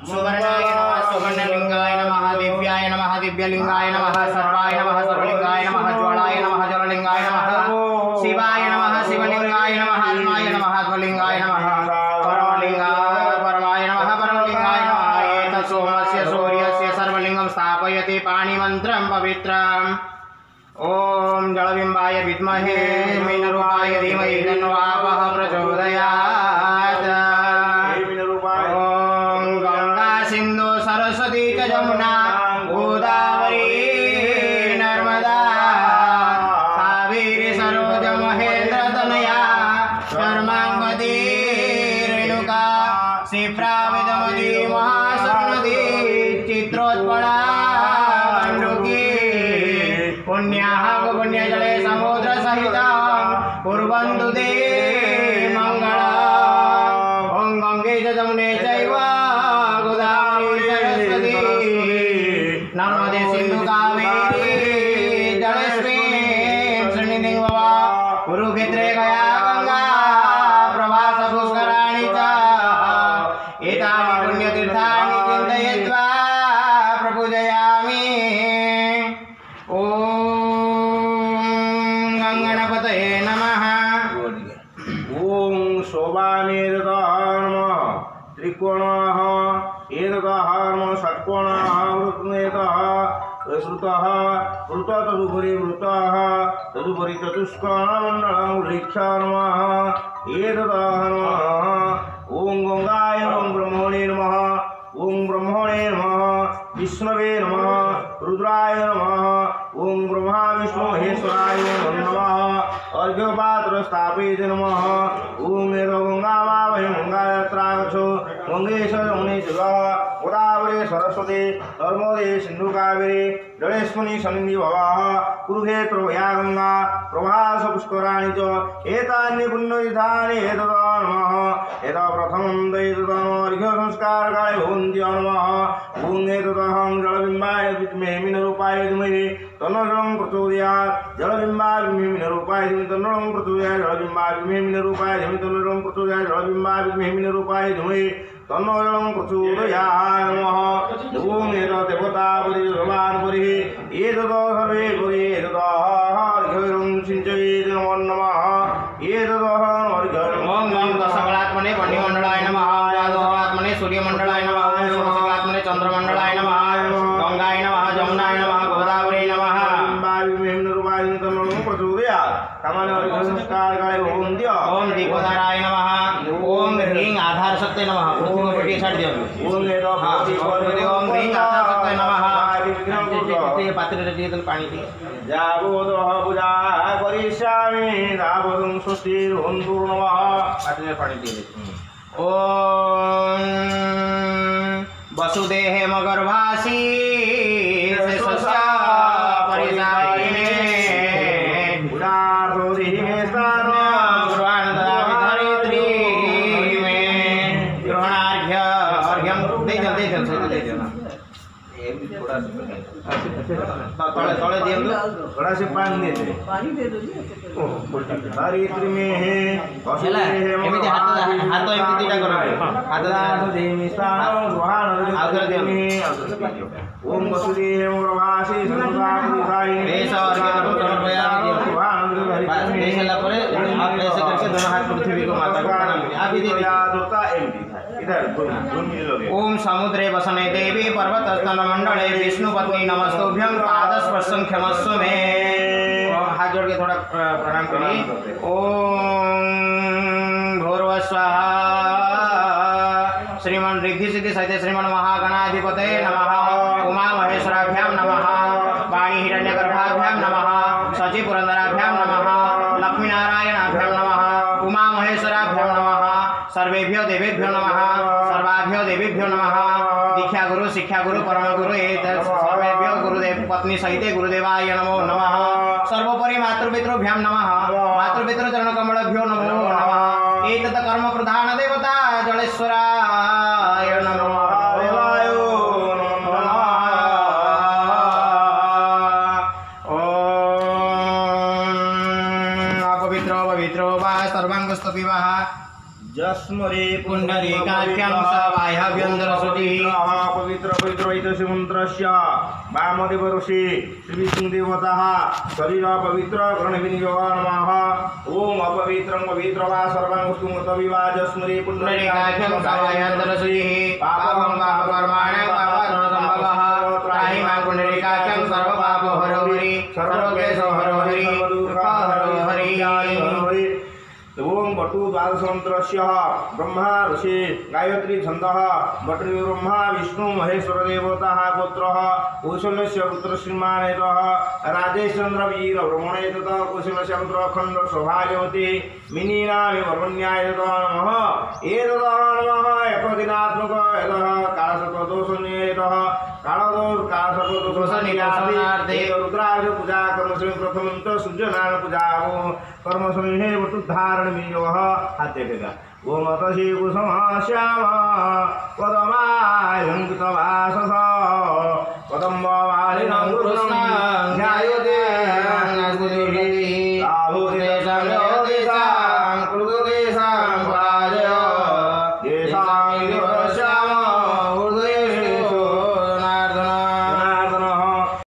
सुवर्णाय नमः सुवर्णलिंगाय नमः दिव्याय नमः दिव्यलिंगाय नमः सर्वाय नमः सर्वलिंगाय नमः ज्वालाय नमः ज्वललिंगाय नमः शिवाय नमः शिवलिंगाय नमः आत्माय नमः आत्मलिंगाय नमः परमाय नमः परमलिंगाय नमः एतत् सोमस्य सूर्यस्य सर्वलिंगं स्थापयति पाणिमन्त्रं पवित्रम् ओम जलबिंबाय विद्महे मीनरूपाय धीमहि तन्नो आपः प्रचोदयात् ओम गंगा सिंधु सरस्वती च जमुना गोदावरी नर्मदा कावेरी सरोज महेंद्र तनया शर्मांगवती रेणुका शिप्रा विदमती महासरस्वती चित्रोत्पला पुण्याः पुण्यजले समुद्र सहित कुर्वन्तु ते मङ्गलम् ॐ गंगे च जमुने चैव गोदावरी सरस्वती नर्मदे सिन्धु कावेरी जलेस्मिन् सन्निधिं भव कुरुक्षेत्रे गया गंगा प्रवास पुष्कराणि च एतानि पुण्यतीर्थानि चिन्तयित्वा प्रपूजयामि त्रिकोणः एततः षट्कोणः वृत्तः श्रुतः वृत तदुपरि वृतः तदुपरि चतुष्कोणमण्डलं वृक्षा नमः एततः नमः ॐ गंगाय ॐ ब्रह्मणे नमः ॐ ब्रह्मणे नमः विष्णवे नमः रुद्राय नमः ॐ ब्रह्मा विष्णु महेश्वराय नमः अर्घ्यपात्र स्थापयति नमः ॐ एतो गंगामावयं गंगायात्रागच्छो गंगेश यमुने चैव गोदावरी सरस्वती नर्मदे सिन्धु कावेरी जलेस्मिन् सन्निधिं भव कुरुक्षेत्रे गया गंगा प्रवास पुष्कराणि च एतानि पुण्यतीर्थानि एतत् नमः एतत् प्रथमं दैततमर्घ्य संस्कारकाय भवन्ति नमः ॐ एतदहं जलबिम्बाय विद्महे मीनरूपाय धीमहि तन्नो जलं प्रचोदयात् जलबिम्बाय विद्महे मीनरूपाय धीमहि तन्नो जलं प्रचोदयात् जलबिम्बाय विद्महे मीनरूपाय धीमहि तन्नो जलं प्रचोदयात् जलबिम्बाय विद्महे मीनरूपाय धीमहि तन्नो जलं प्रचोदयात् नमः ॐ एतत् देवतापरि भगवान् परिः एतत् सर्वे परि एतत् अर्घ्यं सिञ्चयेत् नमो नमः एतत् अर्घ्यं ओम नमः दशकलात्मने वह्निमण्डलाय नमः यादवात्मने सूर्यमण्डलाय नमः षोडशकलात्मने चन्द्रमण्डलाय नमः गंगाय नमः जमुनाय नमः गोदावरी नमः ओम दीपोदाराय नमः ओम ह्रीं आधार शक्ति नमः पृथ्वी छाड़ दियो ओम ह्रीं आधार शक्ति नमः पात्र रखिए तो पानी दिए जाबोदः पूजा करिष्यामि दाबोदं स्वस्तिर्भवन्तु नमः पात्र पानी दिए ओम वसुदेह मगर्भासी सस्या परिसारिणे उदारोधि मे स्नान गुरुवाण ददामि धरित्री मे ग्रहणार्घ्य अर्घ्यं दे चल दे चल थोड़ा तले दिए थोड़ा से पानी दे दो धरित्री में है चला एमिति हाथ एमिति दिटा करो हाथ देमि स्नान गुरुवाण ददामि ओम वसुदेव प्रभासी संसारिसाई ऐसा अर्घ्य समर्पयामि देशला परे आप ऐसे करके दोनों हाथ पृथ्वी को माता को प्रणाम करिए आप इधर इधर दोनों लोगे ओम समुद्रे वसने देवी पर्वतस्तन मंडले विष्णु पत्नी नमस्तुभ्यं पादस्पर्शं क्षमस्व मे हाथ जोड़ के थोड़ा प्रणाम करिए ओम भूर्भुवस्वाहा श्रीमन् रिद्धि सिद्धि सहित श्रीमन् महागणाधिपते नमः उमा महेश्वराभ्यां नमः वाणी हिरण्यगर्भाभ्यां नमः सची पुरंदराभ्यां नमः लक्ष्मीनारायणाभ्यां नमः उमा महेश्वराभ्यां नमः सर्वेभ्यो देवेभ्यो नमः सर्वाभ्यो देवीभ्यो नमः दीक्षा गुरु शिक्षा गुरु परम गुरु सर्वेभ्यो गुरुदेव पत्नी सहित गुरुदेवाय नमो नमः सर्वोपरि मातृपितृभ्यां नमः मातृपितृ चरणकमलभ्यो नमो नमः एतत् कर्म प्रधान देवता जलेश्वराय नमः सर्वांगस्तपिवाः जस्मरे पुंडरीकाख्यं सबाह्यभ्यन्तरसु पवित्र पवित्र इतस्य मंत्रस्य वामदेव ऋषि श्री विष्णुदेवतः शरीर पवित्र गणविनियोग नमः ओम अपवित्रं पवित्र वा सर्वं वस्तुमत विवाज स्मरे पुण्डरीकाख्यं सर्वयन्त्रश्रीः पापं पापकर्माणि पापसंभवः त्राहि मां पुण्डरीकाख्यं सर्वपापहरो हरि सर्वक्लेशहरो हरि दुःखहरो हरि ओम बटु द्वादशमन्त्रस्य ब्रह्मा ऋषि गायत्री छन्दः बटु ब्रह्मा विष्णु महेश्वर देवताः गोत्रः कौशल्यस्य पुत्र श्रीमानेतः राजेशचन्द्र वीर भ्रमणेतः कौशल्यस्य पुत्र अखण्ड सौभाग्यवती मिनीनामि वर्मण्यायतः नमः एततः नमः एकदिनात्मक यतः कालसर्पदोषनियतः कालदोषनिवारणार्थे रुद्राज पूजा कर्मसमये प्रथमं च सूर्यनारायण पूजा कर्मसमये वटुधारण विनियोगः हात्येका ओम तस्य कुसुमश्याम पदमालङ्कृतवासस पदम्बमालिनं कृष्णं ध्यायते